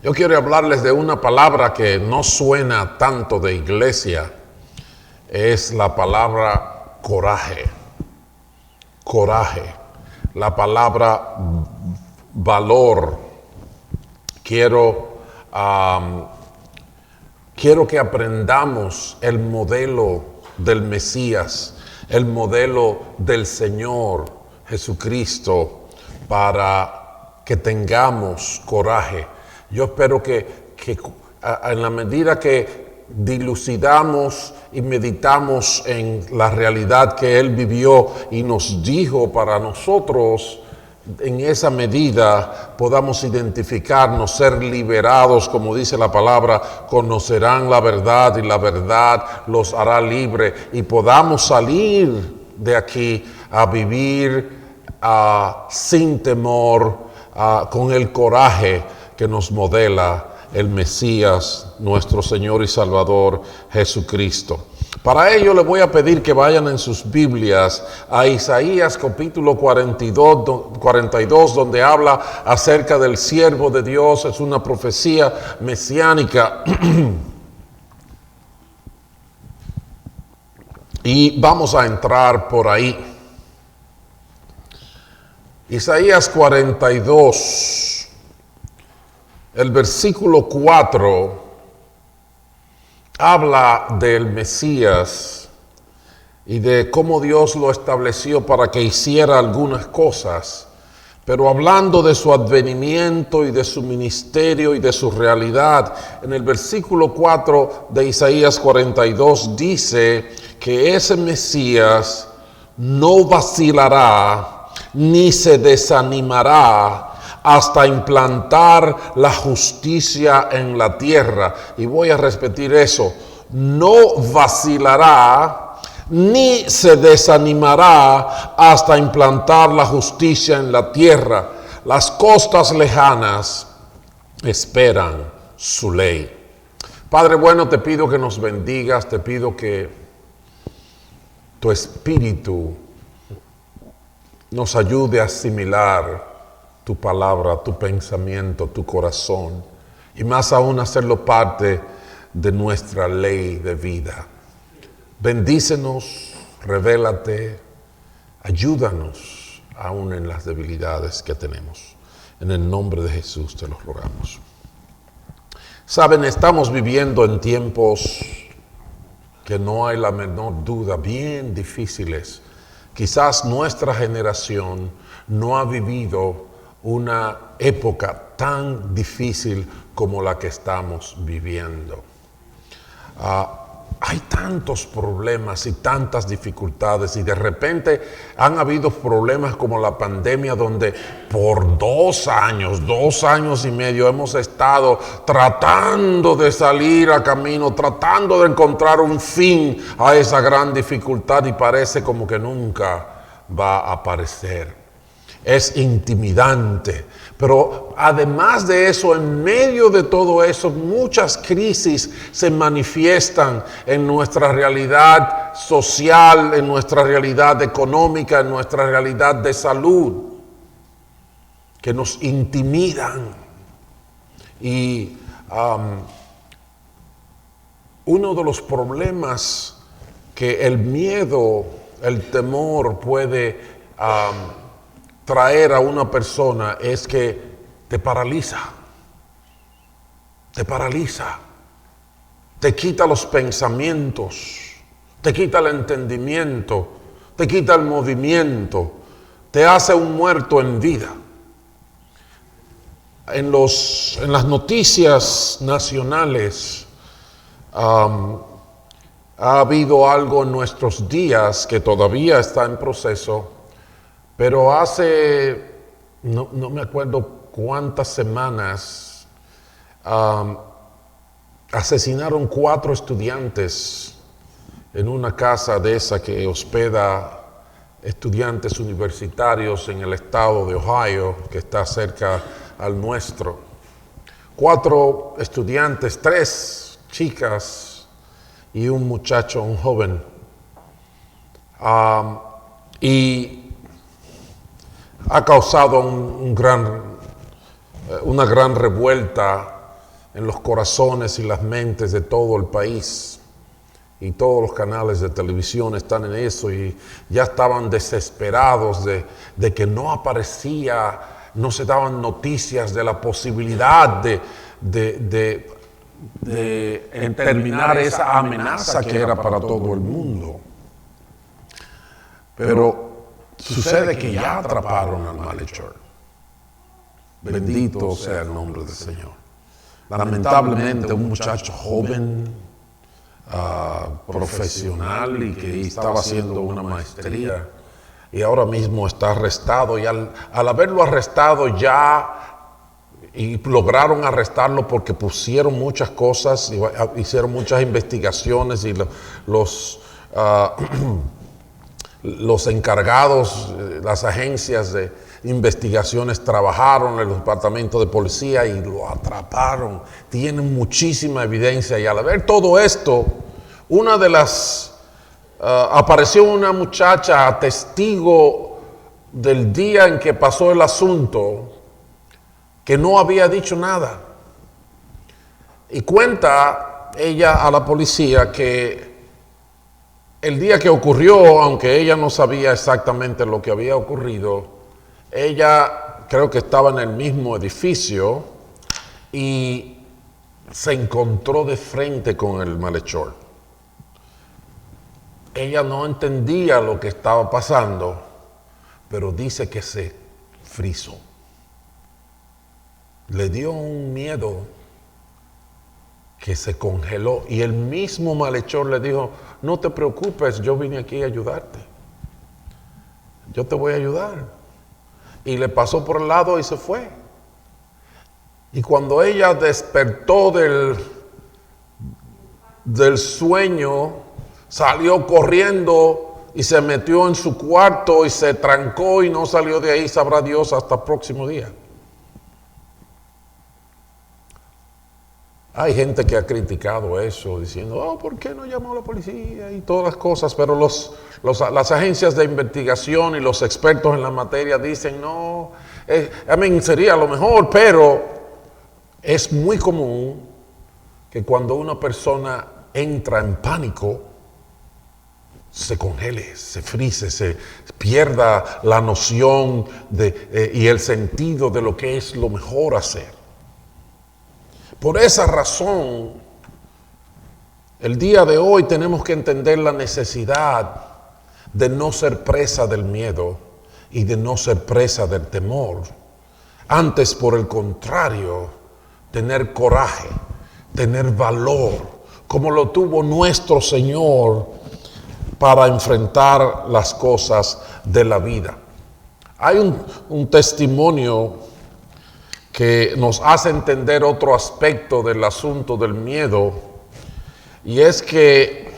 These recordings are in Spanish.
Yo quiero hablarles de una palabra que no suena tanto de iglesia. Es la palabra coraje. Coraje. La palabra valor. Quiero que aprendamos el modelo del Mesías, el modelo del Señor Jesucristo, para que tengamos coraje. Yo espero que en la medida que dilucidamos y meditamos en la realidad que Él vivió y nos dijo para nosotros, en esa medida podamos identificarnos, ser liberados, como dice la palabra, conocerán la verdad y la verdad los hará libre, y podamos salir de aquí a vivir sin temor, con el coraje que nos modela el Mesías, nuestro Señor y Salvador Jesucristo. Para ello les voy a pedir que vayan en sus Biblias a Isaías capítulo 42, donde habla acerca del siervo de Dios. Es una profecía mesiánica. Y vamos a entrar por ahí. Isaías 42. El versículo 4 habla del Mesías y de cómo Dios lo estableció para que hiciera algunas cosas, pero hablando de su advenimiento y de su ministerio y de su realidad, en el versículo 4 de Isaías 42 dice que ese Mesías no vacilará ni se desanimará hasta implantar la justicia en la tierra. Y voy a repetir eso: no vacilará ni se desanimará hasta implantar la justicia en la tierra. Las costas lejanas esperan su ley. Padre bueno, te pido que nos bendigas, te pido que tu espíritu nos ayude a asimilar tu palabra, tu pensamiento, tu corazón, y más aún hacerlo parte de nuestra ley de vida. Bendícenos, revélate, ayúdanos aún en las debilidades que tenemos. En el nombre de Jesús te lo rogamos. Saben, estamos viviendo en tiempos que no hay la menor duda, bien difíciles. Quizás nuestra generación no ha vivido una época tan difícil como la que estamos viviendo. Hay tantos problemas y tantas dificultades, y de repente han habido problemas como la pandemia, donde por 2 años y medio hemos estado tratando de salir a camino, tratando de encontrar un fin a esa gran dificultad, y parece como que nunca va a aparecer. Es intimidante, pero además de eso, en medio de todo eso, muchas crisis se manifiestan en nuestra realidad social, en nuestra realidad económica, en nuestra realidad de salud, que nos intimidan. Y uno de los problemas que el miedo, el temor puede traer a una persona es que te paraliza, te quita los pensamientos, te quita el entendimiento, te quita el movimiento, te hace un muerto en vida. En las noticias nacionales ha habido algo en nuestros días que todavía está en proceso. Pero hace, no me acuerdo cuántas semanas, asesinaron 4 estudiantes en una casa de esa que hospeda estudiantes universitarios en el estado de Ohio, que está cerca al nuestro. 4 estudiantes, 3 chicas y un muchacho, un joven. Y ha causado una gran revuelta en los corazones y las mentes de todo el país. Y todos los canales de televisión están en eso y ya estaban desesperados de que no aparecía, no se daban noticias de la posibilidad de terminar esa amenaza que era para todo el mundo. Pero sucede que ya atraparon al malhechor. Bendito sea el nombre del Señor. Lamentablemente un muchacho joven, profesional y que estaba haciendo una maestría y ahora mismo está arrestado y al haberlo arrestado y lograron arrestarlo porque pusieron muchas cosas, hicieron muchas investigaciones y los encargados, las agencias de investigaciones trabajaron en el departamento de policía y lo atraparon. Tienen muchísima evidencia y al ver todo esto, apareció una muchacha testigo del día en que pasó el asunto que no había dicho nada. Y cuenta ella a la policía que el día que ocurrió, aunque ella no sabía exactamente lo que había ocurrido, ella creo que estaba en el mismo edificio y se encontró de frente con el malhechor. Ella no entendía lo que estaba pasando, pero dice que se frizó. Le dio un miedo que se congeló y el mismo malhechor le dijo: no te preocupes, yo vine aquí a ayudarte. Yo te voy a ayudar. Y le pasó por el lado y se fue. Y cuando ella despertó del sueño, salió corriendo y se metió en su cuarto y se trancó y no salió de ahí, sabrá Dios, hasta el próximo día. Hay gente que ha criticado eso, diciendo: ¿por qué no llamó a la policía? Y todas las cosas, pero las agencias de investigación y los expertos en la materia dicen: no, sería lo mejor, pero es muy común que cuando una persona entra en pánico, se congele, se frise, se pierda la noción y el sentido de lo que es lo mejor hacer. Por esa razón, el día de hoy tenemos que entender la necesidad de no ser presa del miedo y de no ser presa del temor. Antes, por el contrario, tener coraje, tener valor, como lo tuvo nuestro Señor para enfrentar las cosas de la vida. Hay un testimonio que nos hace entender otro aspecto del asunto del miedo, y es que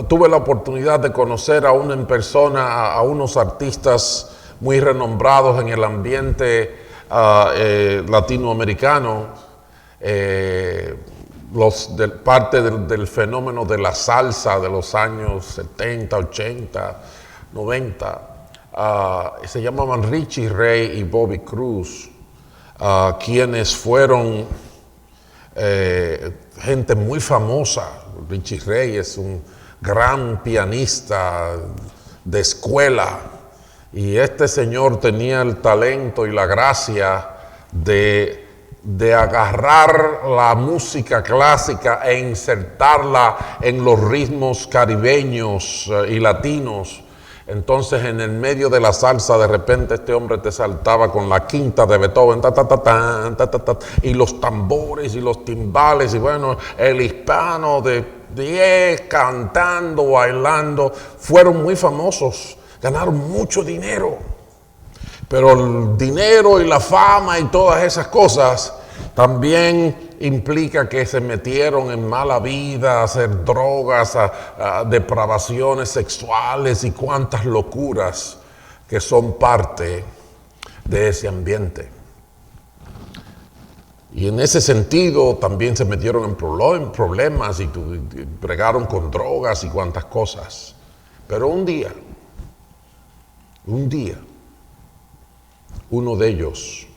tuve la oportunidad de conocer aún en persona a unos artistas muy renombrados en el ambiente latinoamericano, parte del fenómeno de la salsa de los años 70, 80, 90. Se llamaban Richie Ray y Bobby Cruz, quienes fueron gente muy famosa. Richie Ray es un gran pianista de escuela y este señor tenía el talento y la gracia de agarrar la música clásica e insertarla en los ritmos caribeños y latinos. Entonces, en el medio de la salsa, de repente este hombre te saltaba con la quinta de Beethoven, y los tambores y los timbales, y bueno, el hispano de 10 cantando, bailando, fueron muy famosos, ganaron mucho dinero. Pero el dinero y la fama y todas esas cosas también implica que se metieron en mala vida, a hacer drogas, a depravaciones sexuales y cuantas locuras que son parte de ese ambiente. Y en ese sentido también se metieron en problemas y bregaron con drogas y cuantas cosas. Pero un día, uno de ellos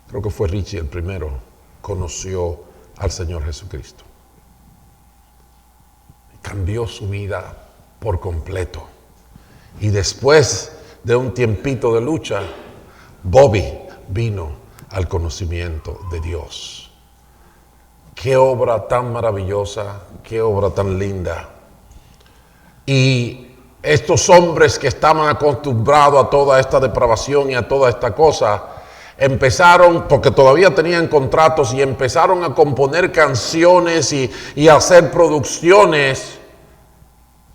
creo que fue Richie el primero, conoció al Señor Jesucristo. Cambió su vida por completo. Y después de un tiempito de lucha, Bobby vino al conocimiento de Dios. Qué obra tan maravillosa, qué obra tan linda. Y estos hombres que estaban acostumbrados a toda esta depravación y a toda esta cosa, empezaron, porque todavía tenían contratos, y empezaron a componer canciones y a hacer producciones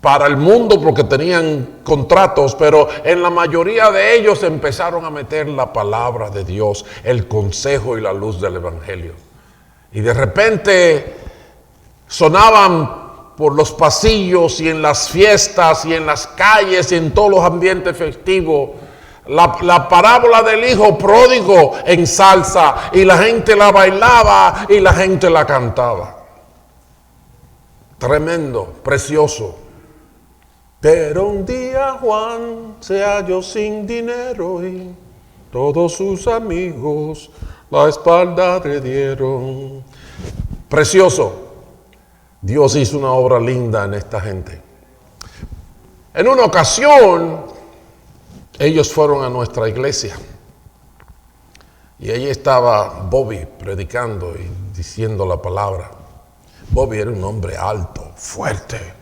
para el mundo porque tenían contratos, pero en la mayoría de ellos empezaron a meter la palabra de Dios, el consejo y la luz del Evangelio. Y de repente sonaban por los pasillos y en las fiestas y en las calles y en todos los ambientes festivos la parábola del hijo pródigo en salsa, y la gente la bailaba y la gente la cantaba. Tremendo, precioso. Pero un día Juan se halló sin dinero y todos sus amigos la espalda le dieron. Precioso. Dios hizo una obra linda en esta gente. En una ocasión, ellos fueron a nuestra iglesia y allí estaba Bobby predicando y diciendo la palabra. Bobby era un hombre alto, fuerte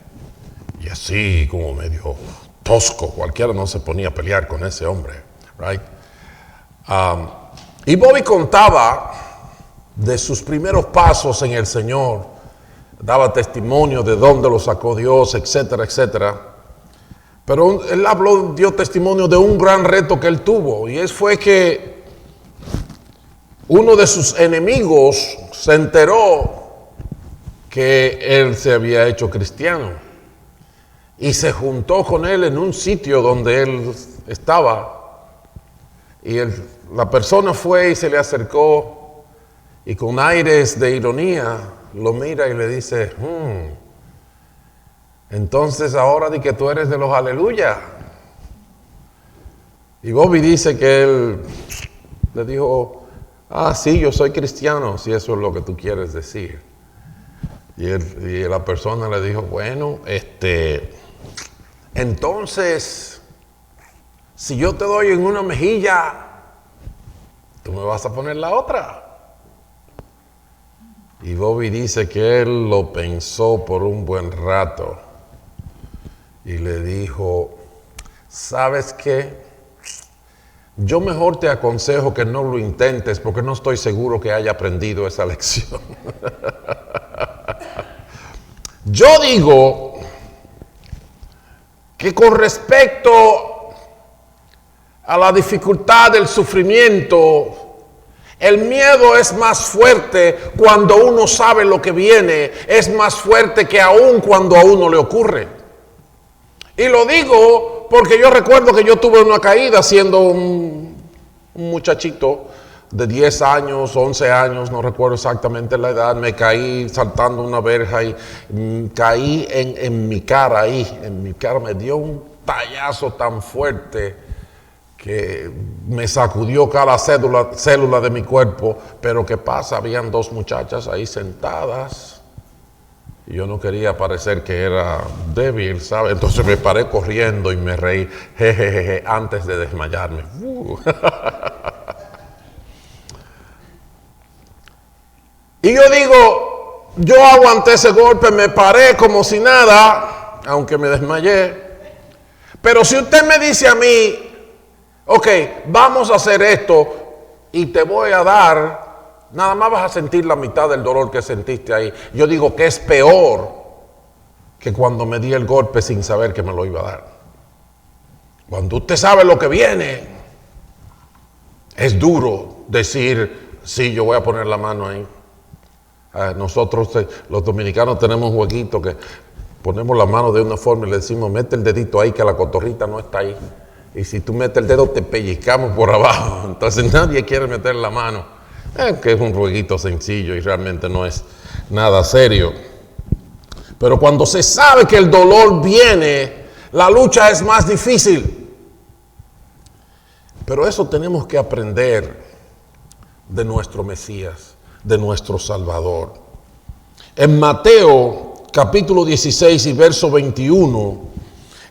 y así como medio tosco. Cualquiera no se ponía a pelear con ese hombre, right? Y Bobby contaba de sus primeros pasos en el Señor, daba testimonio de dónde lo sacó Dios, etcétera, etcétera. Pero él dio testimonio de un gran reto que él tuvo, y fue que uno de sus enemigos se enteró que él se había hecho cristiano y se juntó con él en un sitio donde él estaba, y la persona fue y se le acercó y con aires de ironía lo mira y le dice: entonces ahora di que tú eres de los aleluya. Y Bobby dice que él le dijo: sí, yo soy cristiano, si eso es lo que tú quieres decir. Y la persona le dijo: bueno, entonces, si yo te doy en una mejilla, tú me vas a poner la otra. Y Bobby dice que él lo pensó por un buen rato y le dijo: ¿sabes qué? Yo mejor te aconsejo que no lo intentes porque no estoy seguro que haya aprendido esa lección. Yo digo que con respecto a la dificultad del sufrimiento, el miedo es más fuerte cuando uno sabe lo que viene, es más fuerte que aún cuando a uno le ocurre. Y lo digo porque yo recuerdo que yo tuve una caída siendo un muchachito de 10 años, 11 años, no recuerdo exactamente la edad. Me caí saltando una verja y caí en mi cara ahí, en mi cara. Me dio un tallazo tan fuerte que me sacudió cada célula de mi cuerpo. Pero ¿qué pasa? Habían dos muchachas ahí sentadas y yo no quería parecer que era débil, ¿sabes? Entonces me paré corriendo y me reí, jejeje, antes de desmayarme. Y yo digo, yo aguanté ese golpe, me paré como si nada, aunque me desmayé. Pero si usted me dice a mí: ok, vamos a hacer esto y te voy a dar, nada más vas a sentir la mitad del dolor que sentiste ahí. Yo digo que es peor que cuando me di el golpe sin saber que me lo iba a dar. Cuando usted sabe lo que viene, es duro decir: sí, yo voy a poner la mano ahí. Nosotros los dominicanos tenemos un jueguito que ponemos la mano de una forma y le decimos: mete el dedito ahí que la cotorrita no está ahí. Y si tú metes el dedo te pellizcamos por abajo. Entonces nadie quiere meter la mano. Que es un jueguito sencillo y realmente no es nada serio. Pero cuando se sabe que el dolor viene, la lucha es más difícil. Pero eso tenemos que aprender de nuestro Mesías, de nuestro Salvador. En Mateo capítulo 16 y verso 21,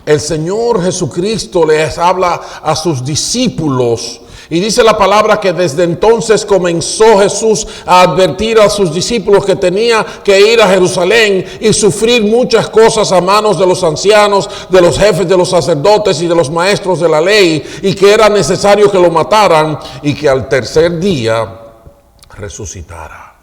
el Señor Jesucristo les habla a sus discípulos y dice la palabra que desde entonces comenzó Jesús a advertir a sus discípulos que tenía que ir a Jerusalén y sufrir muchas cosas a manos de los ancianos, de los jefes de los sacerdotes y de los maestros de la ley, y que era necesario que lo mataran y que al tercer día resucitara.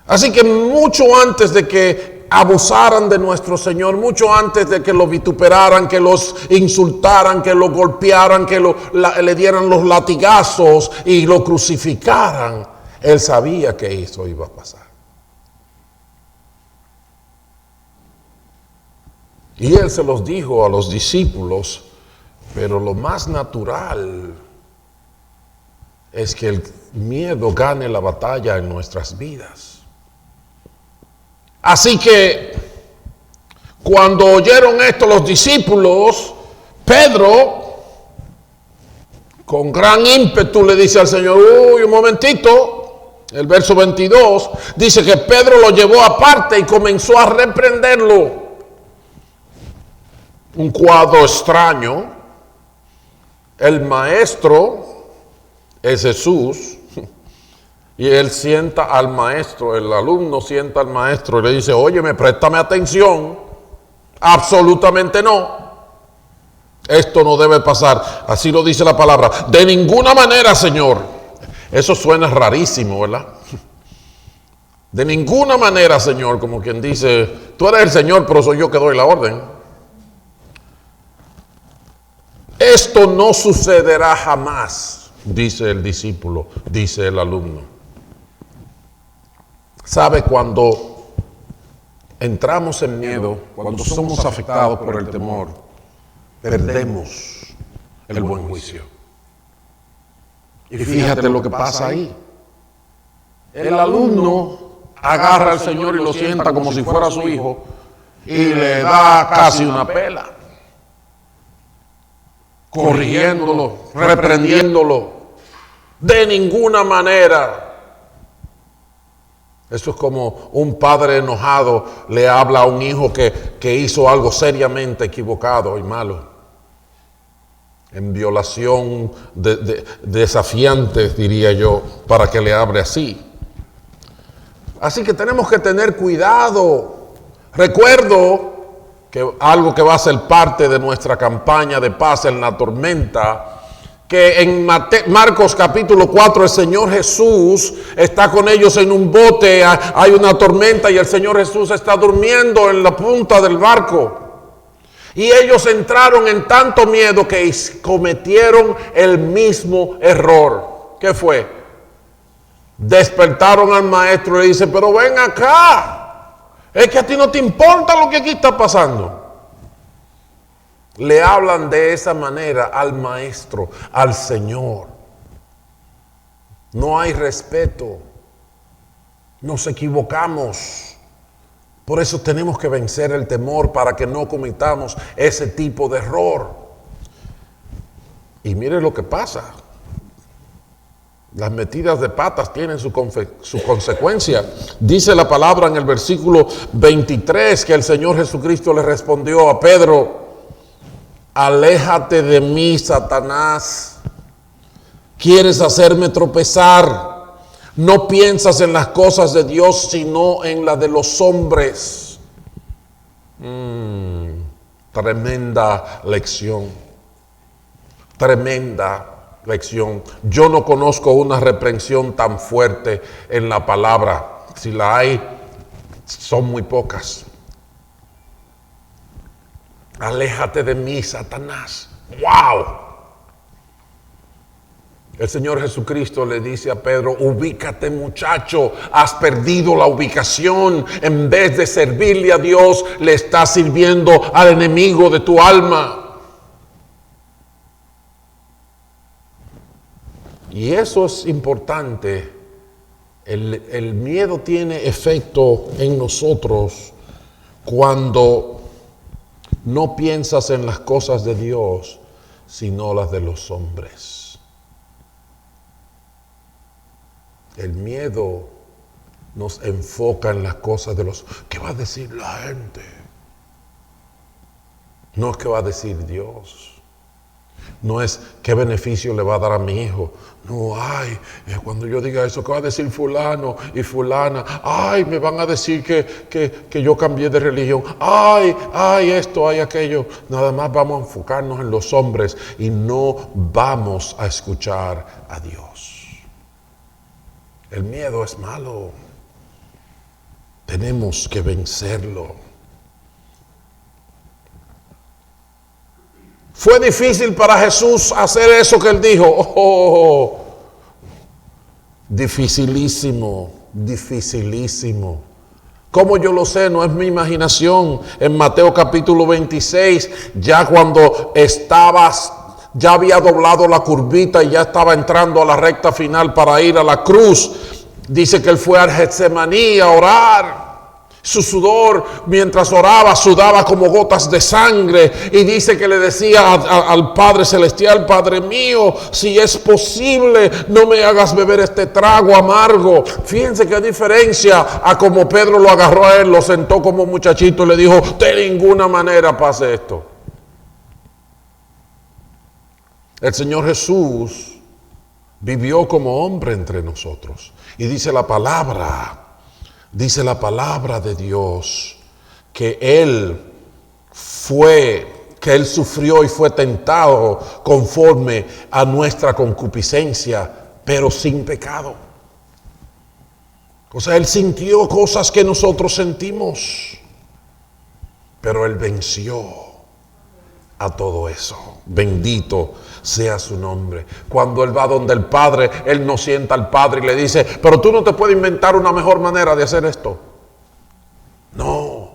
Así que mucho antes de que abusaran de nuestro Señor, mucho antes de que lo vituperaran, que los insultaran, que lo golpearan, que le dieran los latigazos y lo crucificaran, Él sabía que eso iba a pasar. Y Él se los dijo a los discípulos, pero lo más natural es que el miedo gane la batalla en nuestras vidas. Así que cuando oyeron esto los discípulos, Pedro, con gran ímpetu le dice al Señor, uy, un momentito, el verso 22, dice que Pedro lo llevó aparte y comenzó a reprenderlo. Un cuadro extraño. El maestro es Jesús. Y él sienta al maestro, el alumno sienta al maestro y le dice, óyeme, préstame atención. Absolutamente no. Esto no debe pasar. Así lo dice la palabra. De ninguna manera, Señor. Eso suena rarísimo, ¿verdad? De ninguna manera, Señor, como quien dice, tú eres el Señor, pero soy yo que doy la orden. Esto no sucederá jamás, dice el discípulo, dice el alumno. ¿Sabe? Cuando entramos en miedo, cuando somos afectados por el temor, perdemos el buen juicio. Y fíjate lo que pasa ahí. El alumno agarra al Señor y lo sienta como si fuera su hijo y le da casi una pela, corrigiéndolo, reprendiéndolo. De ninguna manera. Eso es como un padre enojado le habla a un hijo que hizo algo seriamente equivocado y malo. En violación desafiante, diría yo, para que le hable así. Así que tenemos que tener cuidado. Recuerdo que algo que va a ser parte de nuestra campaña de paz en la tormenta, que en Marcos capítulo 4 el Señor Jesús está con ellos en un bote, hay una tormenta y el Señor Jesús está durmiendo en la punta del barco. Y ellos entraron en tanto miedo que cometieron el mismo error. ¿Qué fue? Despertaron al maestro y le dice, pero ven acá, es que a ti no te importa lo que aquí está pasando. Le hablan de esa manera al maestro, al Señor. No hay respeto. Nos equivocamos. Por eso tenemos que vencer el temor para que no cometamos ese tipo de error. Y mire lo que pasa. Las metidas de patas tienen su consecuencia. Dice la palabra en el versículo 23 que el Señor Jesucristo le respondió a Pedro, aléjate de mí, Satanás. ¿Quieres hacerme tropezar? No piensas en las cosas de Dios, sino en las de los hombres. Tremenda lección. Tremenda lección. Yo no conozco una reprensión tan fuerte en la palabra. Si la hay, son muy pocas. Aléjate de mí, Satanás. ¡Wow! El Señor Jesucristo le dice a Pedro, ubícate, muchacho, has perdido la ubicación. En vez de servirle a Dios, le estás sirviendo al enemigo de tu alma. Y eso es importante. El miedo tiene efecto en nosotros cuando no piensas en las cosas de Dios, sino las de los hombres. El miedo nos enfoca en las cosas de los... ¿Qué va a decir la gente? No es qué va a decir Dios. No es qué beneficio le va a dar a mi hijo. No, cuando yo diga eso, ¿qué va a decir fulano y fulana? Me van a decir que yo cambié de religión. Esto, aquello. Nada más vamos a enfocarnos en los hombres y no vamos a escuchar a Dios. El miedo es malo. Tenemos que vencerlo. Fue difícil para Jesús hacer eso que él dijo. Dificilísimo, dificilísimo. ¿Cómo yo lo sé? No es mi imaginación. En Mateo capítulo 26, ya cuando ya había doblado la curvita y ya estaba entrando a la recta final para ir a la cruz, dice que él fue al Getsemaní a orar. Su sudor, mientras oraba, sudaba como gotas de sangre. Y dice que le decía al Padre Celestial: Padre mío, si es posible, no me hagas beber este trago amargo. Fíjense qué diferencia a como Pedro lo agarró a él, lo sentó como muchachito y le dijo: de ninguna manera pase esto. El Señor Jesús vivió como hombre entre nosotros. Y dice la palabra de Dios que Él sufrió y fue tentado conforme a nuestra concupiscencia, pero sin pecado. O sea, Él sintió cosas que nosotros sentimos, pero Él venció a todo eso. Bendito sea su nombre. Cuando Él va donde el Padre, Él no sienta al Padre y le dice: pero tú no te puedes inventar una mejor manera de hacer esto. No.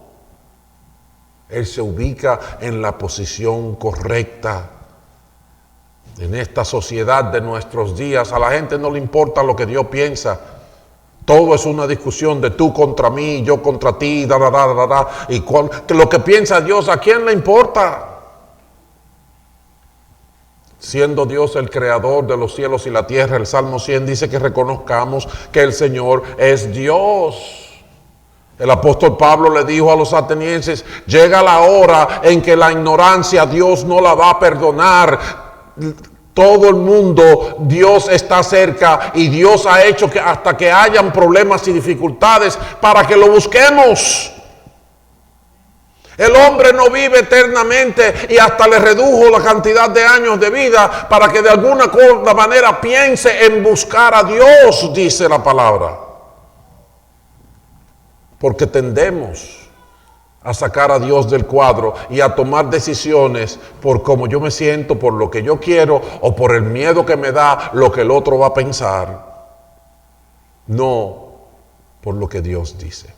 Él se ubica en la posición correcta. En esta sociedad de nuestros días, a la gente no le importa lo que Dios piensa. Todo es una discusión de tú contra mí, yo contra ti, y que lo que piensa Dios, ¿a quién le importa? Siendo Dios el creador de los cielos y la tierra, el Salmo 100 dice que reconozcamos que el Señor es Dios. El apóstol Pablo le dijo a los atenienses: llega la hora en que la ignorancia Dios no la va a perdonar. Todo el mundo, Dios está cerca y Dios ha hecho que hasta que hayan problemas y dificultades para que lo busquemos. El hombre no vive eternamente y hasta le redujo la cantidad de años de vida para que de alguna manera piense en buscar a Dios, dice la palabra. Porque tendemos a sacar a Dios del cuadro y a tomar decisiones por cómo yo me siento, por lo que yo quiero o por el miedo que me da lo que el otro va a pensar. No por lo que Dios dice.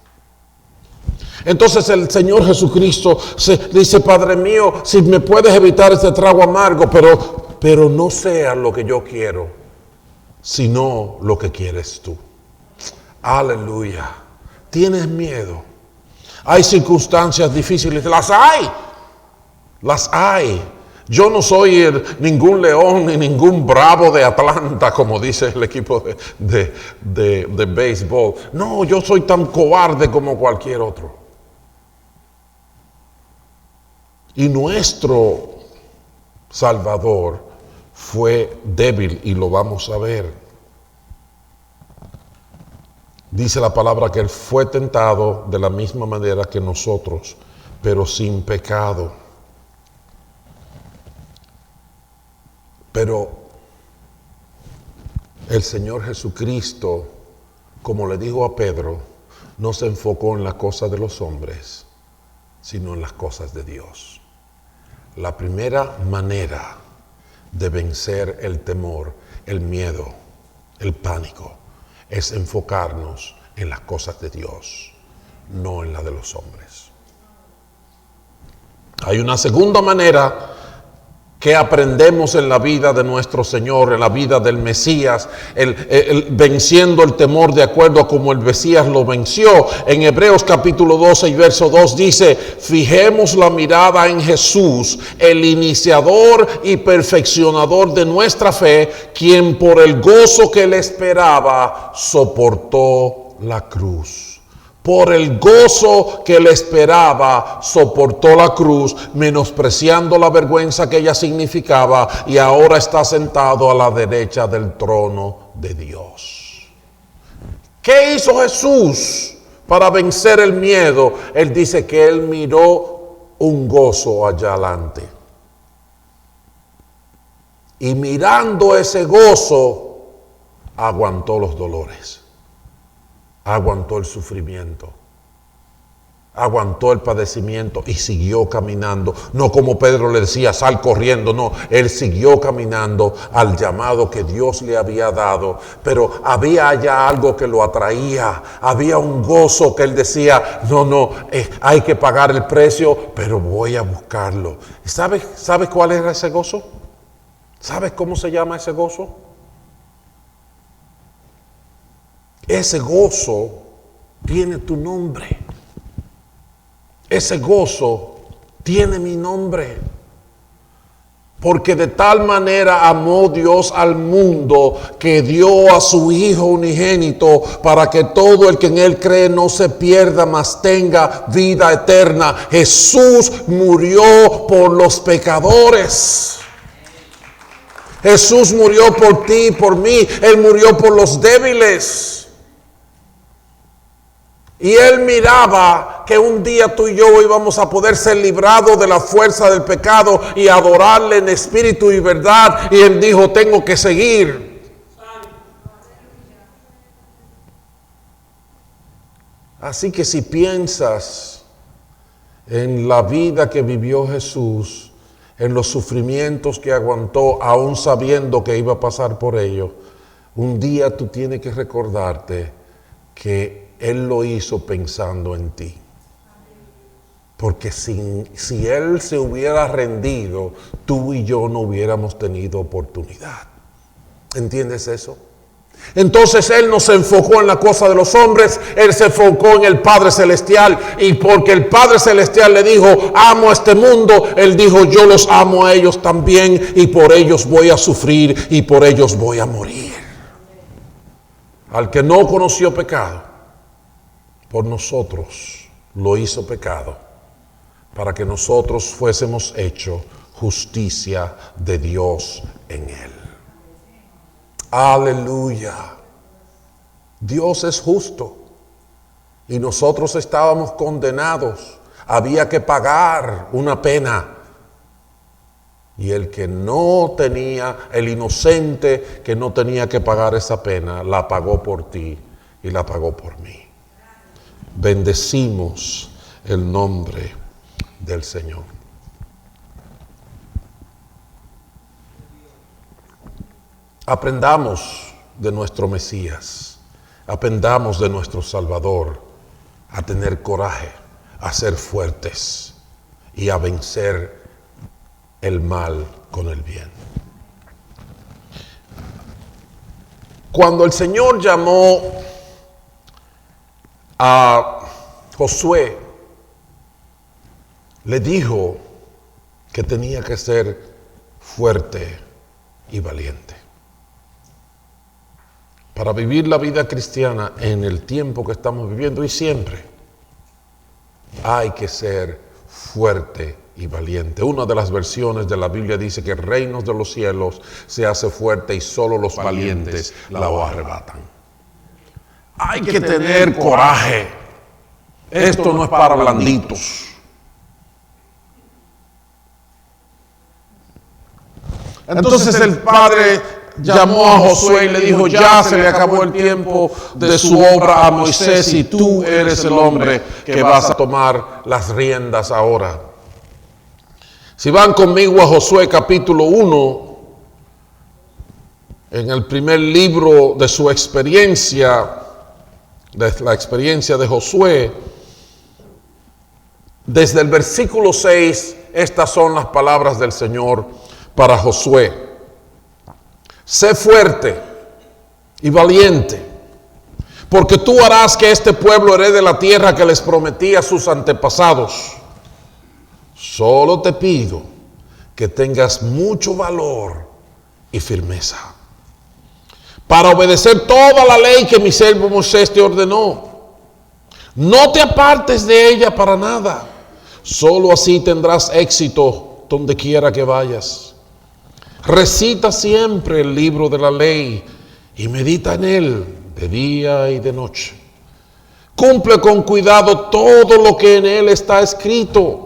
Entonces el Señor Jesucristo dice: Padre mío, si me puedes evitar este trago amargo, pero no sea lo que yo quiero, sino lo que quieres tú. Aleluya. ¿Tienes miedo? Hay circunstancias difíciles. Las hay. Yo no soy ningún león ni ningún bravo de Atlanta, como dice el equipo de béisbol. No, yo soy tan cobarde como cualquier otro. Y nuestro Salvador fue débil, y lo vamos a ver. Dice la palabra que Él fue tentado de la misma manera que nosotros, pero sin pecado. Pero el Señor Jesucristo, como le dijo a Pedro, no se enfocó en las cosas de los hombres, sino en las cosas de Dios. La primera manera de vencer el temor, el miedo, el pánico, es enfocarnos en las cosas de Dios, no en las de los hombres. Hay una segunda manera que aprendemos en la vida de nuestro Señor, en la vida del Mesías, venciendo el temor de acuerdo a como el Mesías lo venció. En Hebreos capítulo 12 y verso 2 dice: fijemos la mirada en Jesús, el iniciador y perfeccionador de nuestra fe, quien por el gozo que le esperaba soportó la cruz. Por el gozo que le esperaba, soportó la cruz, menospreciando la vergüenza que ella significaba, y ahora está sentado a la derecha del trono de Dios. ¿Qué hizo Jesús para vencer el miedo? Él dice que él miró un gozo allá adelante. Y mirando ese gozo, aguantó los dolores. Aguantó el sufrimiento, aguantó el padecimiento y siguió caminando. No como Pedro le decía, sal corriendo, no, él siguió caminando al llamado que Dios le había dado. Pero había ya algo que lo atraía, había un gozo que él decía, hay que pagar el precio, pero voy a buscarlo. ¿Sabes cuál era ese gozo? ¿Sabes cómo se llama ese gozo? Ese gozo tiene tu nombre. Ese gozo tiene mi nombre. Porque de tal manera amó Dios al mundo que dio a su Hijo unigénito para que todo el que en Él cree no se pierda, mas tenga vida eterna. Jesús murió por los pecadores. Jesús murió por ti y por mí. Él murió por los débiles. Y él miraba que un día tú y yo íbamos a poder ser librados de la fuerza del pecado y adorarle en espíritu y verdad. Y él dijo, tengo que seguir. Así que si piensas en la vida que vivió Jesús, en los sufrimientos que aguantó, aún sabiendo que iba a pasar por ello, un día tú tienes que recordarte que Él lo hizo pensando en ti. Porque si Él se hubiera rendido, tú y yo no hubiéramos tenido oportunidad. ¿Entiendes eso? Entonces Él no se enfocó en la cosa de los hombres, Él se enfocó en el Padre Celestial. Y porque el Padre Celestial le dijo, amo a este mundo, Él dijo, yo los amo a ellos también, y por ellos voy a sufrir y por ellos voy a morir. Al que no conoció pecado, por nosotros lo hizo pecado, para que nosotros fuésemos hechos justicia de Dios en Él. Aleluya. Dios es justo y nosotros estábamos condenados. Había que pagar una pena. Y el que no tenía, el inocente que no tenía que pagar esa pena, la pagó por ti y la pagó por mí. Bendecimos el nombre del Señor. Aprendamos de nuestro Mesías, aprendamos de nuestro Salvador a tener coraje, a ser fuertes y a vencer el mal con el bien. Cuando el Señor llamó a Josué, le dijo que tenía que ser fuerte y valiente. Para vivir la vida cristiana en el tiempo que estamos viviendo y siempre, hay que ser fuerte y valiente. Una de las versiones de la Biblia dice que el reino de los cielos se hace fuerte y solo los valientes la arrebatan. Hay que tener coraje. Esto no es para blanditos. Entonces el Padre llamó a Josué y le dijo, ya se le acabó el tiempo de su obra a Moisés y tú eres el hombre que vas a tomar las riendas ahora. Si van conmigo a Josué capítulo 1, en el primer libro de su experiencia, de la experiencia de Josué, desde el versículo 6, estas son las palabras del Señor. para Josué: sé fuerte y valiente, porque tú harás que este pueblo herede la tierra que les prometí a sus antepasados. Solo te pido que tengas mucho valor y firmeza para obedecer toda la ley que mi siervo Moisés te ordenó. No te apartes de ella para nada. Solo así tendrás éxito donde quiera que vayas. Recita siempre el libro de la ley y medita en él de día y de noche. Cumple con cuidado todo lo que en él está escrito.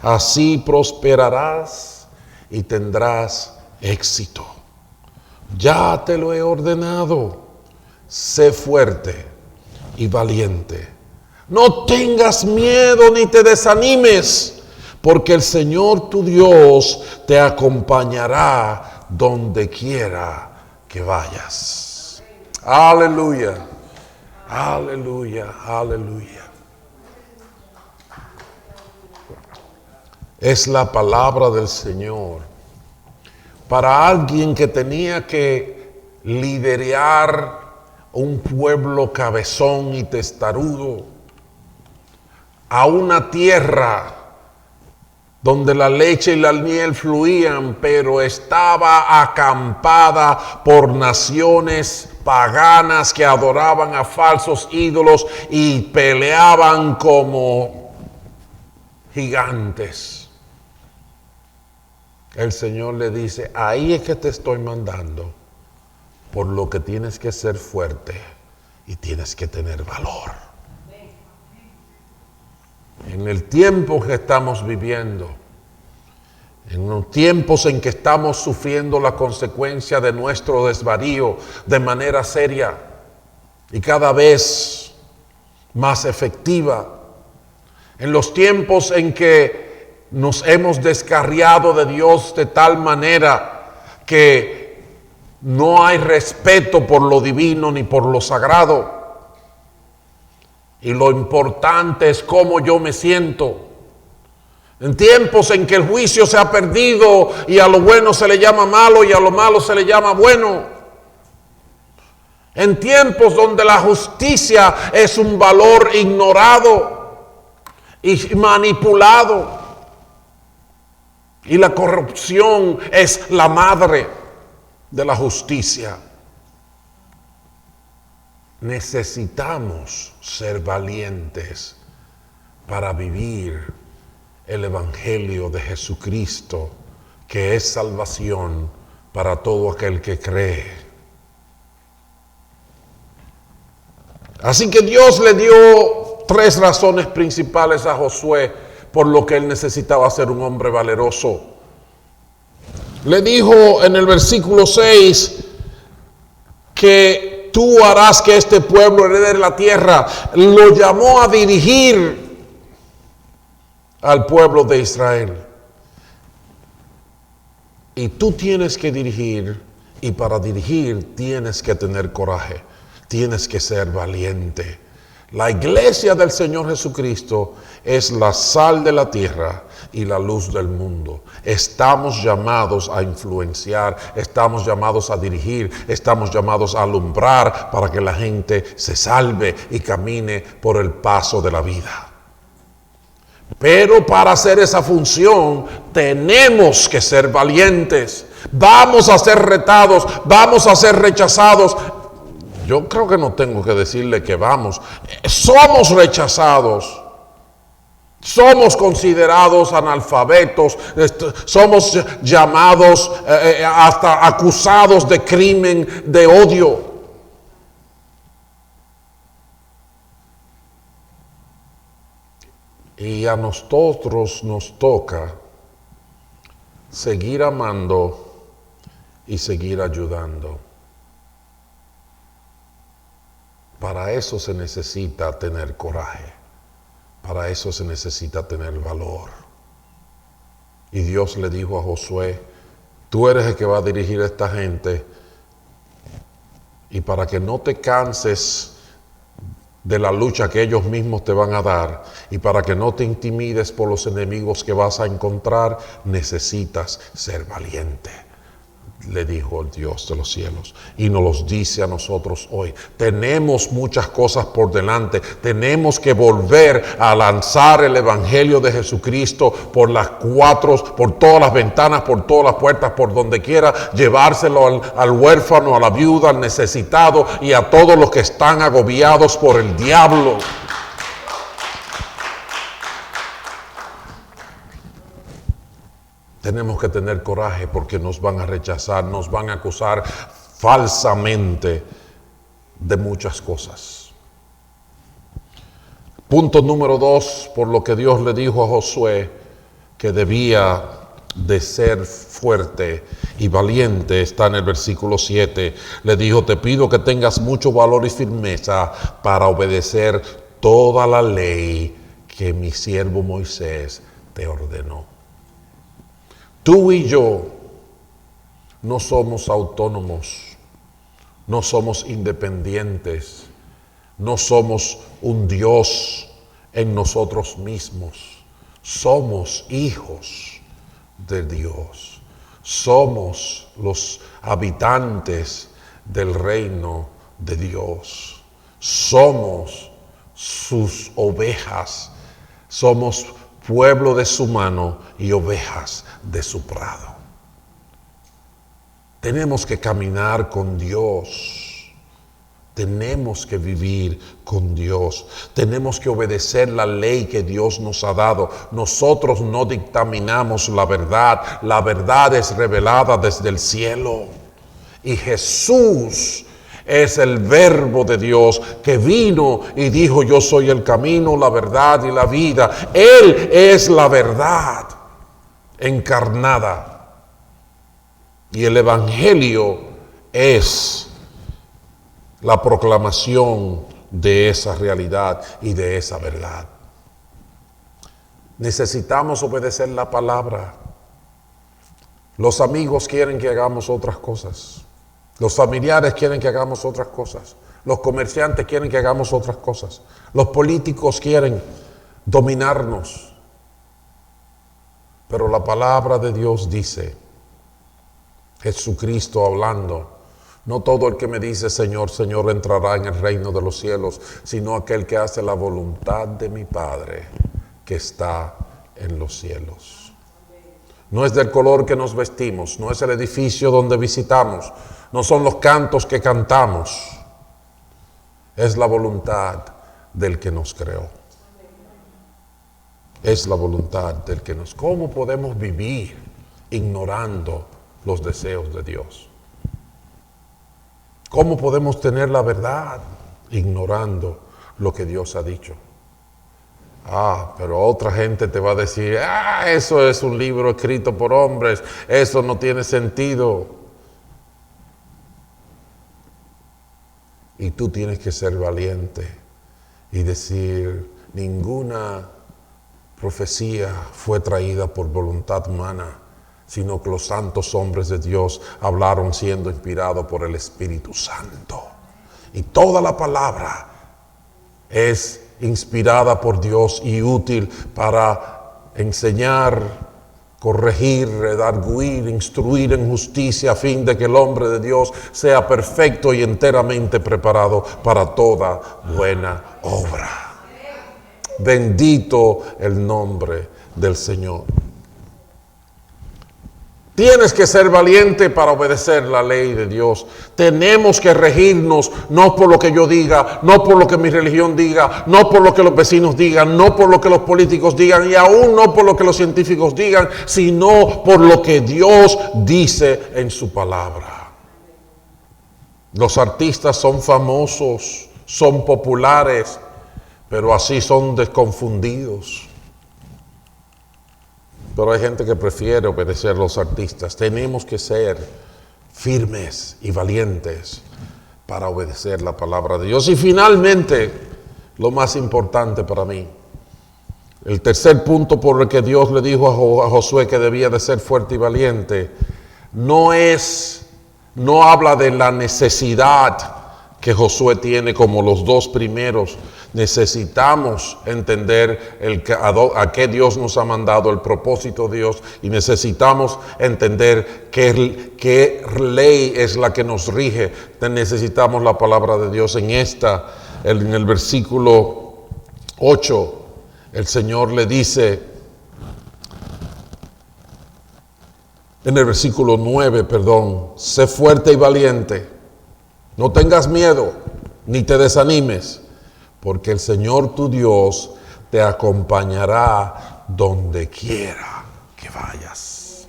Así prosperarás y tendrás éxito. Ya te lo he ordenado. Sé fuerte y valiente. No tengas miedo ni te desanimes, porque el Señor tu Dios te acompañará donde quiera que vayas. Aleluya, aleluya, aleluya. Es la palabra del Señor para alguien que tenía que liderar un pueblo cabezón y testarudo a una tierra donde la leche y la miel fluían, pero estaba acampada por naciones paganas que adoraban a falsos ídolos y peleaban como gigantes. El Señor le dice: ahí es que te estoy mandando, por lo que tienes que ser fuerte y tienes que tener valor. En el tiempo que estamos viviendo, en los tiempos en que estamos sufriendo la consecuencia de nuestro desvarío de manera seria y cada vez más efectiva, en los tiempos en que nos hemos descarriado de Dios de tal manera que no hay respeto por lo divino ni por lo sagrado, y lo importante es cómo yo me siento. En tiempos en que el juicio se ha perdido y a lo bueno se le llama malo y a lo malo se le llama bueno. En tiempos donde la justicia es un valor ignorado y manipulado, y la corrupción es la madre de la justicia. Necesitamos ser valientes para vivir el Evangelio de Jesucristo, que es salvación para todo aquel que cree. Así que Dios le dio 3 razones principales a Josué por lo que él necesitaba ser un hombre valeroso. Le dijo en el versículo 6 que tú harás que este pueblo herede la tierra. Lo llamó a dirigir al pueblo de Israel. Y tú tienes que dirigir, y para dirigir tienes que tener coraje, tienes que ser valiente. La iglesia del Señor Jesucristo es la sal de la tierra y la luz del mundo. Estamos llamados a influenciar, estamos llamados a dirigir, estamos llamados a alumbrar para que la gente se salve y camine por el paso de la vida. Pero para hacer esa función tenemos que ser valientes. Vamos a ser retados, vamos a ser rechazados. Yo creo que no tengo que decirle que vamos. Somos rechazados. Somos considerados analfabetos. Somos llamados, hasta acusados de crimen, de odio. Y a nosotros nos toca seguir amando y seguir ayudando. Para eso se necesita tener coraje. Para eso se necesita tener valor. Y Dios le dijo a Josué: tú eres el que va a dirigir a esta gente, y para que no te canses de la lucha que ellos mismos te van a dar, y para que no te intimides por los enemigos que vas a encontrar, necesitas ser valiente, le dijo el Dios de los cielos, y nos los dice a nosotros hoy. Tenemos muchas cosas por delante, tenemos que volver a lanzar el evangelio de Jesucristo por por todas las ventanas, por todas las puertas, por donde quiera, llevárselo al huérfano, a la viuda, al necesitado y a todos los que están agobiados por el diablo. Tenemos que tener coraje porque nos van a rechazar, nos van a acusar falsamente de muchas cosas. Punto número 2, por lo que Dios le dijo a Josué que debía de ser fuerte y valiente, está en el versículo 7. Le dijo: te pido que tengas mucho valor y firmeza para obedecer toda la ley que mi siervo Moisés te ordenó. Tú y yo no somos autónomos, no somos independientes, no somos un Dios en nosotros mismos. Somos hijos de Dios, somos los habitantes del reino de Dios, somos sus ovejas, somos pueblo de su mano y ovejas de su prado. Tenemos que caminar con Dios, tenemos que vivir con Dios, tenemos que obedecer la ley que Dios nos ha dado. Nosotros no dictaminamos la verdad es revelada desde el cielo, y Jesús es el verbo de Dios que vino y dijo: yo soy el camino, la verdad y la vida. Él es la verdad encarnada, y el evangelio es la proclamación de esa realidad y de esa verdad. Necesitamos obedecer la palabra. Los amigos quieren que hagamos otras cosas, los familiares quieren que hagamos otras cosas, los comerciantes quieren que hagamos otras cosas, los políticos quieren dominarnos. Pero la palabra de Dios dice, Jesucristo hablando: no todo el que me dice Señor, Señor entrará en el reino de los cielos, sino aquel que hace la voluntad de mi Padre que está en los cielos. No es del color que nos vestimos, no es el edificio donde visitamos, no son los cantos que cantamos, es la voluntad del que nos creó. Es la voluntad del que nos... ¿Cómo podemos vivir ignorando los deseos de Dios? ¿Cómo podemos tener la verdad ignorando lo que Dios ha dicho? Pero otra gente te va a decir: eso es un libro escrito por hombres, eso no tiene sentido. Y tú tienes que ser valiente y decir: ninguna profecía fue traída por voluntad humana, sino que los santos hombres de Dios hablaron siendo inspirados por el Espíritu Santo. Y toda la palabra es inspirada por Dios y útil para enseñar, corregir, redarguir, instruir en justicia, a fin de que el hombre de Dios sea perfecto y enteramente preparado para toda buena obra. Bendito el nombre del Señor. Tienes que ser valiente para obedecer la ley de Dios. Tenemos que regirnos no por lo que yo diga, no por lo que mi religión diga, no por lo que los vecinos digan, no por lo que los políticos digan y aún no por lo que los científicos digan, sino por lo que Dios dice en su palabra. Los artistas son famosos, son populares, pero así son desconfundidos. Pero hay gente que prefiere obedecer a los artistas. Tenemos que ser firmes y valientes para obedecer la palabra de Dios. Y finalmente, lo más importante para mí, el tercer punto por el que Dios le dijo a Josué que debía de ser fuerte y valiente, no habla de la necesidad que Josué tiene como los dos primeros. Necesitamos entender a qué Dios nos ha mandado, el propósito de Dios, y necesitamos entender qué ley es la que nos rige. Necesitamos la palabra de Dios. En el versículo 8, el Señor le dice, en el versículo 9, sé fuerte y valiente. No tengas miedo, ni te desanimes, porque el Señor tu Dios te acompañará donde quiera que vayas.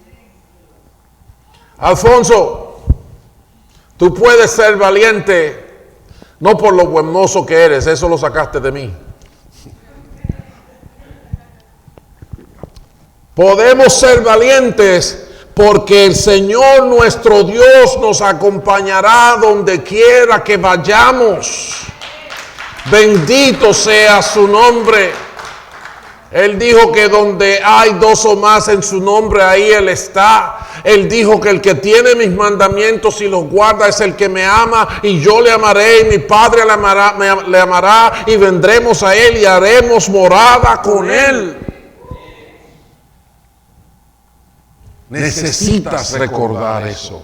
Alfonso, tú puedes ser valiente, no por lo buen mozo que eres, eso lo sacaste de mí. Podemos ser valientes porque el Señor nuestro Dios nos acompañará donde quiera que vayamos. Bendito sea su nombre. Él dijo que donde hay dos o más en su nombre, ahí Él está. Él dijo que el que tiene mis mandamientos y los guarda es el que me ama, y yo le amaré, y mi Padre le amará, y vendremos a Él y haremos morada con Él. Necesitas recordar eso.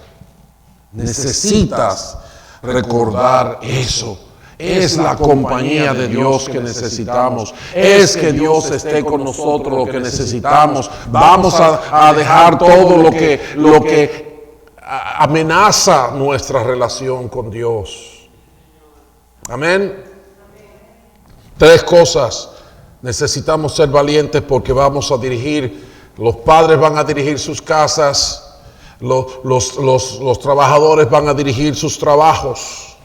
Necesitas recordar eso. Es la compañía de Dios que necesitamos. Es que Dios esté con nosotros lo que necesitamos. Vamos a dejar todo lo que amenaza nuestra relación con Dios. Amén. 3 cosas. Necesitamos ser valientes porque vamos a dirigir. Los padres van a dirigir sus casas, los trabajadores van a dirigir sus trabajos.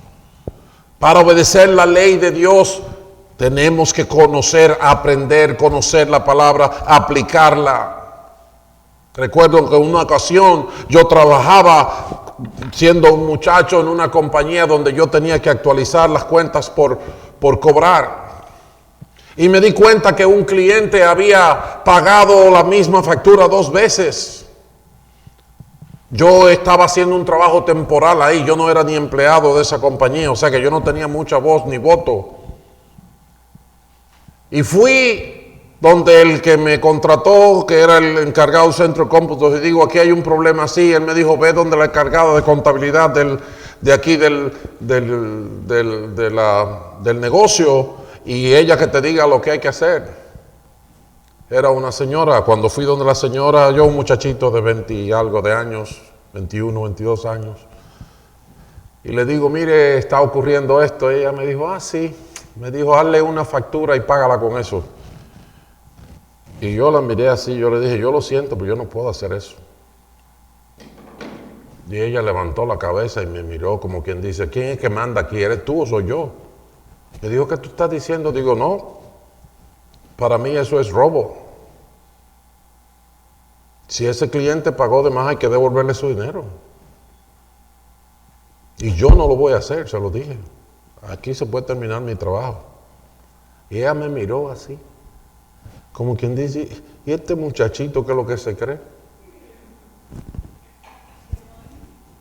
Para obedecer la ley de Dios, tenemos que conocer la palabra, aplicarla. Recuerdo que en una ocasión yo trabajaba siendo un muchacho en una compañía donde yo tenía que actualizar las cuentas por cobrar. Y me di cuenta que un cliente había pagado la misma factura 2 veces. Yo estaba haciendo un trabajo temporal ahí, yo no era ni empleado de esa compañía, o sea que yo no tenía mucha voz ni voto. Y fui donde el que me contrató, que era el encargado del centro de cómputos, y digo, aquí hay un problema así. Él me dijo, ve donde la encargada de contabilidad de aquí del negocio, y ella que te diga lo que hay que hacer. Era una señora. Cuando fui donde la señora, yo un muchachito de 20 y algo de años, 21, 22 años, y le digo, mire, está ocurriendo esto. Y ella me dijo, sí. Me dijo, hazle una factura y págala con eso. Y yo la miré así, yo le dije, yo lo siento, pero yo no puedo hacer eso. Y ella levantó la cabeza y me miró como quien dice, ¿quién es que manda aquí? ¿Eres tú o soy yo? Me dijo, ¿qué tú estás diciendo? Digo, no, para mí eso es robo. Si ese cliente pagó de más, hay que devolverle su dinero. Y yo no lo voy a hacer, se lo dije. Aquí se puede terminar mi trabajo. Y ella me miró así, como quien dice, ¿y este muchachito qué es lo que se cree?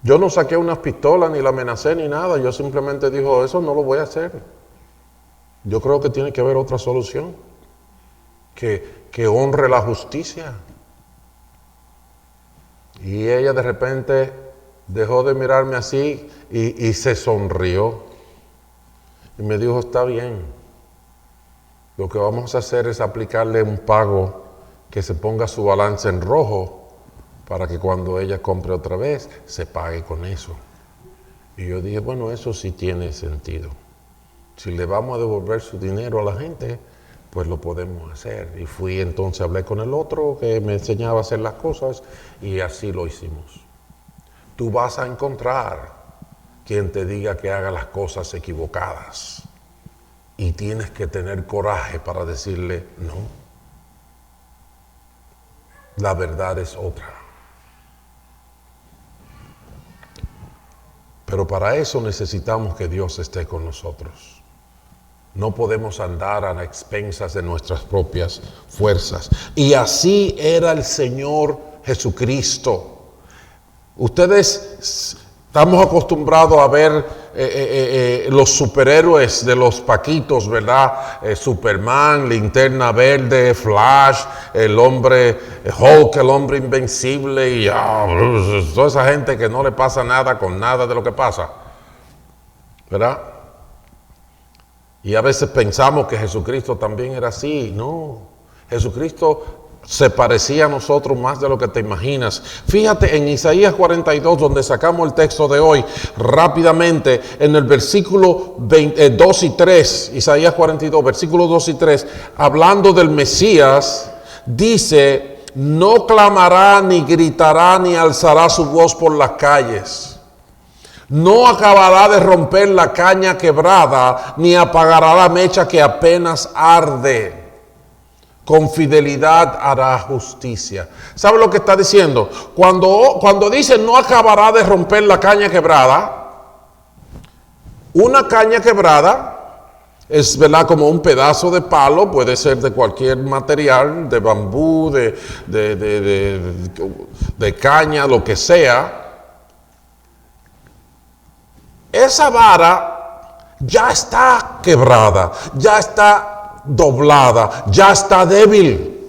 Yo no saqué unas pistolas, ni la amenacé, ni nada. Yo simplemente dijo, eso no lo voy a hacer. Yo creo que tiene que haber otra solución que honre la justicia. Y ella de repente dejó de mirarme así y se sonrió. Y me dijo, está bien. Lo que vamos a hacer es aplicarle un pago que se ponga su balance en rojo para que cuando ella compre otra vez se pague con eso. Y yo dije, bueno, eso sí tiene sentido. Si le vamos a devolver su dinero a la gente, pues lo podemos hacer. Y fui entonces, hablé con el otro que me enseñaba a hacer las cosas y así lo hicimos. Tú vas a encontrar quien te diga que haga las cosas equivocadas y tienes que tener coraje para decirle no. La verdad es otra. Pero para eso necesitamos que Dios esté con nosotros. No podemos andar a expensas de nuestras propias fuerzas. Y así era el Señor Jesucristo. Ustedes estamos acostumbrados a ver los superhéroes de los paquitos, ¿verdad? Superman, Linterna Verde, Flash, el hombre Hulk, el hombre invencible y toda esa gente que no le pasa nada con nada de lo que pasa, ¿verdad? Y a veces pensamos que Jesucristo también era así. No, Jesucristo se parecía a nosotros más de lo que te imaginas. Fíjate en Isaías 42, donde sacamos el texto de hoy, rápidamente, en el versículo 2 y 3, Isaías 42, versículos 2 y 3, hablando del Mesías, dice: no clamará, ni gritará, ni alzará su voz por las calles. No acabará de romper la caña quebrada, ni apagará la mecha que apenas arde. Con fidelidad hará justicia. ¿Sabe lo que está diciendo? Cuando dice no acabará de romper la caña quebrada, una caña quebrada es, ¿verdad?, como un pedazo de palo, puede ser de cualquier material, de bambú, de caña, lo que sea. Esa vara ya está quebrada, ya está doblada, ya está débil.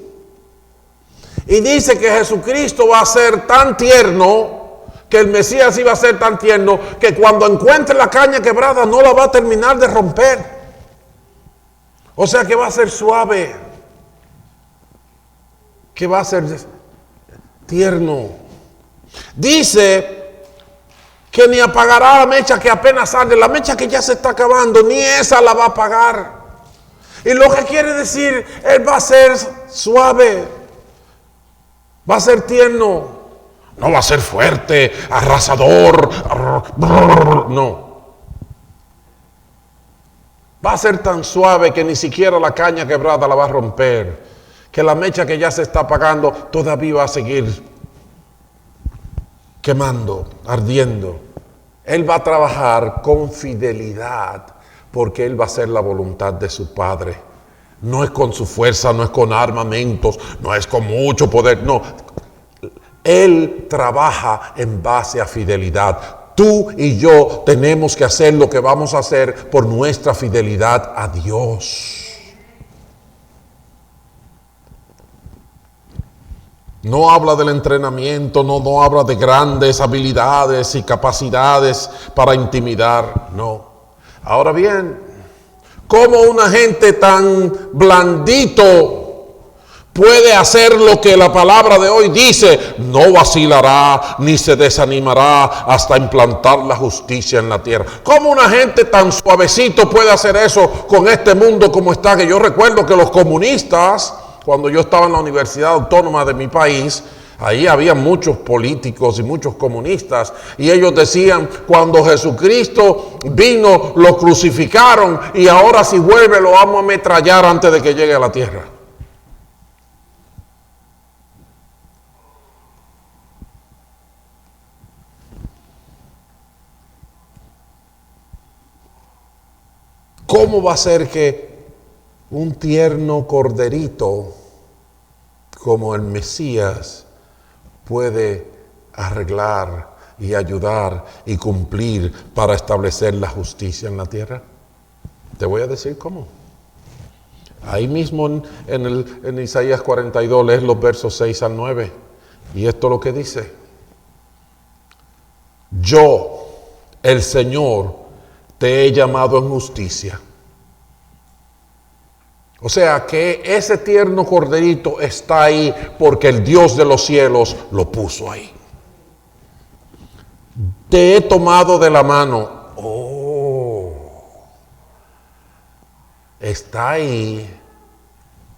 Y dice que Jesucristo va a ser tan tierno, que el Mesías iba a ser tan tierno, que cuando encuentre la caña quebrada no la va a terminar de romper. O sea que va a ser suave, que va a ser tierno. Dice que ni apagará la mecha que apenas arde, la mecha que ya se está acabando, ni esa la va a apagar. Y lo que quiere decir, Él va a ser suave, va a ser tierno, no va a ser fuerte, arrasador, no. Va a ser tan suave que ni siquiera la caña quebrada la va a romper, que la mecha que ya se está apagando todavía va a seguir quemando, ardiendo. Él va a trabajar con fidelidad porque Él va a hacer la voluntad de su Padre. No es con su fuerza, no es con armamentos, no es con mucho poder, no. Él trabaja en base a fidelidad. Tú y yo tenemos que hacer lo que vamos a hacer por nuestra fidelidad a Dios. No habla del entrenamiento, no habla de grandes habilidades y capacidades para intimidar, no. Ahora bien, ¿cómo una gente tan blandito puede hacer lo que la palabra de hoy dice? No vacilará ni se desanimará hasta implantar la justicia en la tierra. ¿Cómo una gente tan suavecito puede hacer eso con este mundo como está? Que yo recuerdo que los comunistas, cuando yo estaba en la Universidad Autónoma de mi país, ahí había muchos políticos y muchos comunistas, y ellos decían: cuando Jesucristo vino, lo crucificaron, y ahora si vuelve lo vamos a ametrallar antes de que llegue a la tierra. ¿Cómo va a ser que un tierno corderito como el Mesías puede arreglar y ayudar y cumplir para establecer la justicia en la tierra? Te voy a decir cómo. Ahí mismo en Isaías 42 lees los versos 6 al 9, y esto es lo que dice: yo, el Señor, te he llamado en justicia. O sea que ese tierno corderito está ahí porque el Dios de los cielos lo puso ahí. Te he tomado de la mano. Oh, está ahí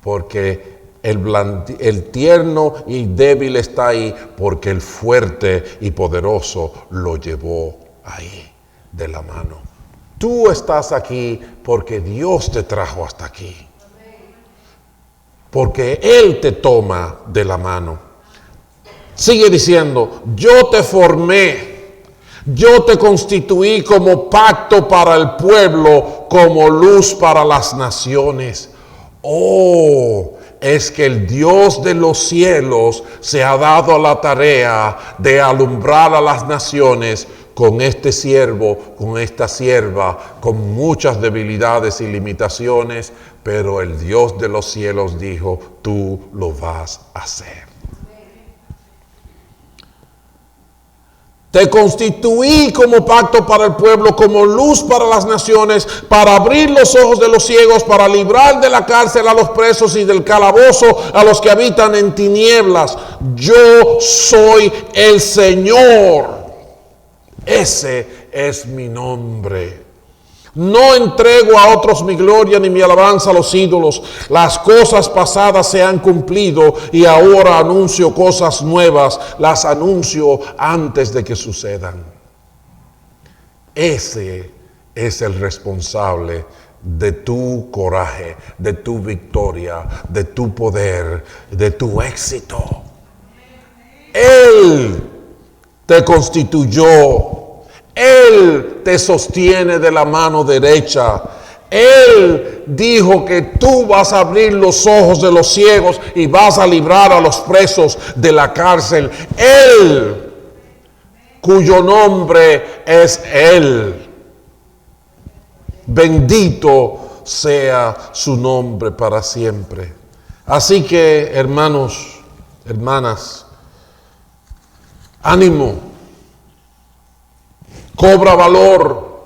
porque el tierno y débil está ahí porque el fuerte y poderoso lo llevó ahí de la mano. Tú estás aquí porque Dios te trajo hasta aquí. Porque Él te toma de la mano. Sigue diciendo: yo te formé, yo te constituí como pacto para el pueblo, como luz para las naciones. Oh, es que el Dios de los cielos se ha dado a la tarea de alumbrar a las naciones con este siervo, con esta sierva, con muchas debilidades y limitaciones, pero el Dios de los cielos dijo, tú lo vas a hacer. Te constituí como pacto para el pueblo, como luz para las naciones, para abrir los ojos de los ciegos, para librar de la cárcel a los presos y del calabozo a los que habitan en tinieblas. Yo soy el Señor. Ese es mi nombre. No entrego a otros mi gloria ni mi alabanza a los ídolos. Las cosas pasadas se han cumplido y ahora anuncio cosas nuevas. Las anuncio antes de que sucedan. Ese es el responsable de tu coraje, de tu victoria, de tu poder, de tu éxito. Él te constituyó. Él te sostiene de la mano derecha. Él dijo que tú vas a abrir los ojos de los ciegos y vas a librar a los presos de la cárcel. Él, cuyo nombre es Él. Bendito sea su nombre para siempre. Así que, hermanos, hermanas, ánimo. Cobra valor,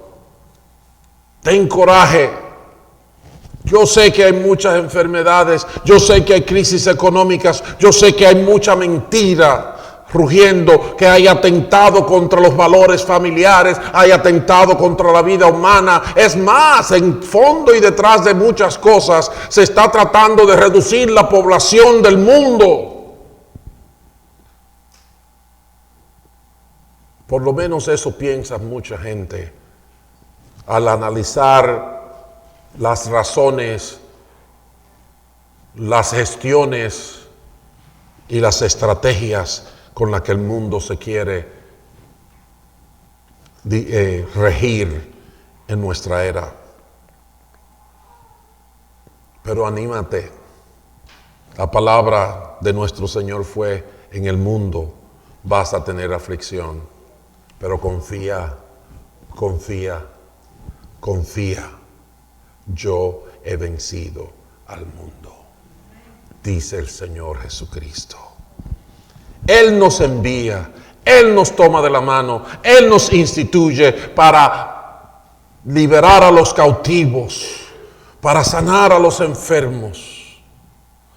ten coraje. Yo sé que hay muchas enfermedades, yo sé que hay crisis económicas, yo sé que hay mucha mentira rugiendo, que hay atentado contra los valores familiares, hay atentado contra la vida humana. Es más, en fondo y detrás de muchas cosas se está tratando de reducir la población del mundo. Por lo menos eso piensa mucha gente al analizar las razones, las gestiones y las estrategias con las que el mundo se quiere regir en nuestra era. Pero anímate. La palabra de nuestro Señor fue: en el mundo vas a tener aflicción. Pero confía, confía, confía. Yo he vencido al mundo, dice el Señor Jesucristo. Él nos envía, Él nos toma de la mano, Él nos instituye para liberar a los cautivos, para sanar a los enfermos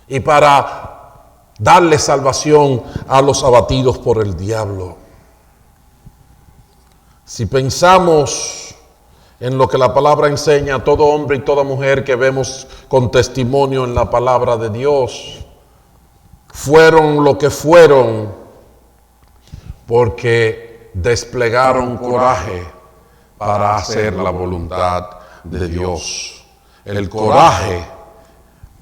y para darle salvación a los abatidos por el diablo. Si pensamos en lo que la palabra enseña a todo hombre y toda mujer que vemos con testimonio en la palabra de Dios, fueron lo que fueron porque desplegaron coraje para hacer la voluntad de Dios. El coraje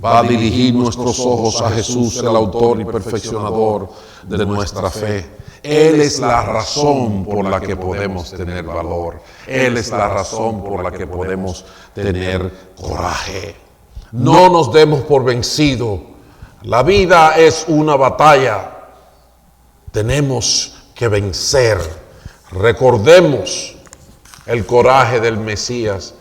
va a dirigir nuestros ojos a Jesús, el autor y perfeccionador de nuestra fe. Él es la razón por la que podemos tener valor. Él es la razón por la que podemos tener coraje. No nos demos por vencido. La vida es una batalla. Tenemos que vencer. Recordemos el coraje del Mesías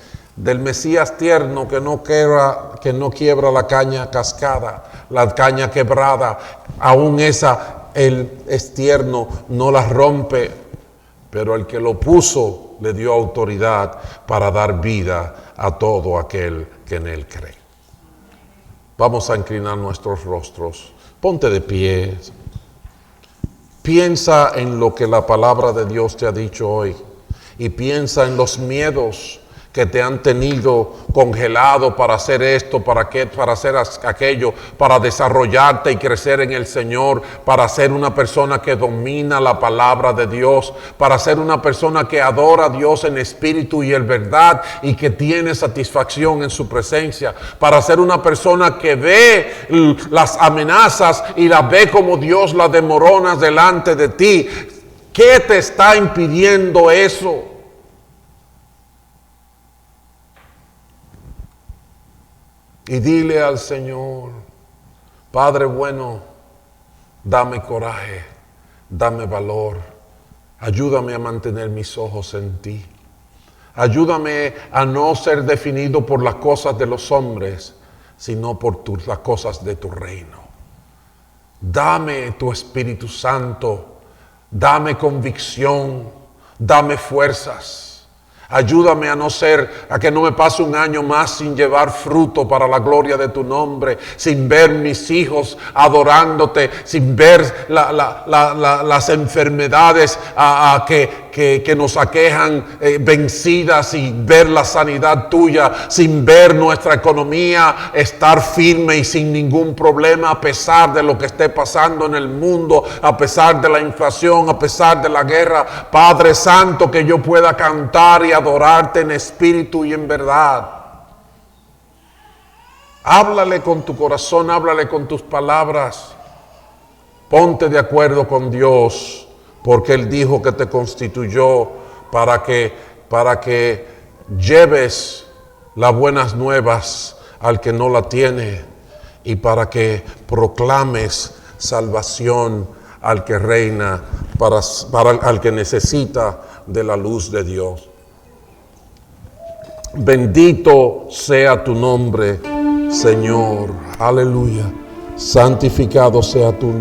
tierno que no quiebra la caña cascada, la caña quebrada, aún esa él es tierno, no la rompe, pero el que lo puso le dio autoridad para dar vida a todo aquel que en él cree. Vamos a inclinar nuestros rostros. Ponte de pie. Piensa en lo que la palabra de Dios te ha dicho hoy y piensa en los miedos que te han tenido congelado para hacer esto, para hacer aquello, para desarrollarte y crecer en el Señor, para ser una persona que domina la palabra de Dios, para ser una persona que adora a Dios en espíritu y en verdad y que tiene satisfacción en su presencia, para ser una persona que ve las amenazas y las ve como Dios las demorona delante de ti. ¿Qué te está impidiendo eso? Y dile al Señor: Padre bueno, dame coraje, dame valor, Ayúdame a mantener mis ojos en ti. Ayúdame a no ser definido por las cosas de los hombres, sino por las cosas de tu reino. Dame tu Espíritu Santo, dame convicción, dame fuerzas. Ayúdame a que no me pase un año más sin llevar fruto para la gloria de tu nombre, sin ver mis hijos adorándote, sin ver las enfermedades que nos aquejan vencidas, y ver la sanidad tuya, sin ver nuestra economía estar firme y sin ningún problema a pesar de lo que esté pasando en el mundo, a pesar de la inflación, a pesar de la guerra. Padre Santo, que yo pueda cantar y adorarte en espíritu y en verdad. Háblale con tu corazón, háblale con tus palabras. Ponte de acuerdo con Dios, porque Él dijo que te constituyó para que lleves las buenas nuevas al que no la tiene, y para que proclames salvación al que reina, al que necesita de la luz de Dios. Bendito sea tu nombre, Señor. Aleluya. Santificado sea tu nombre.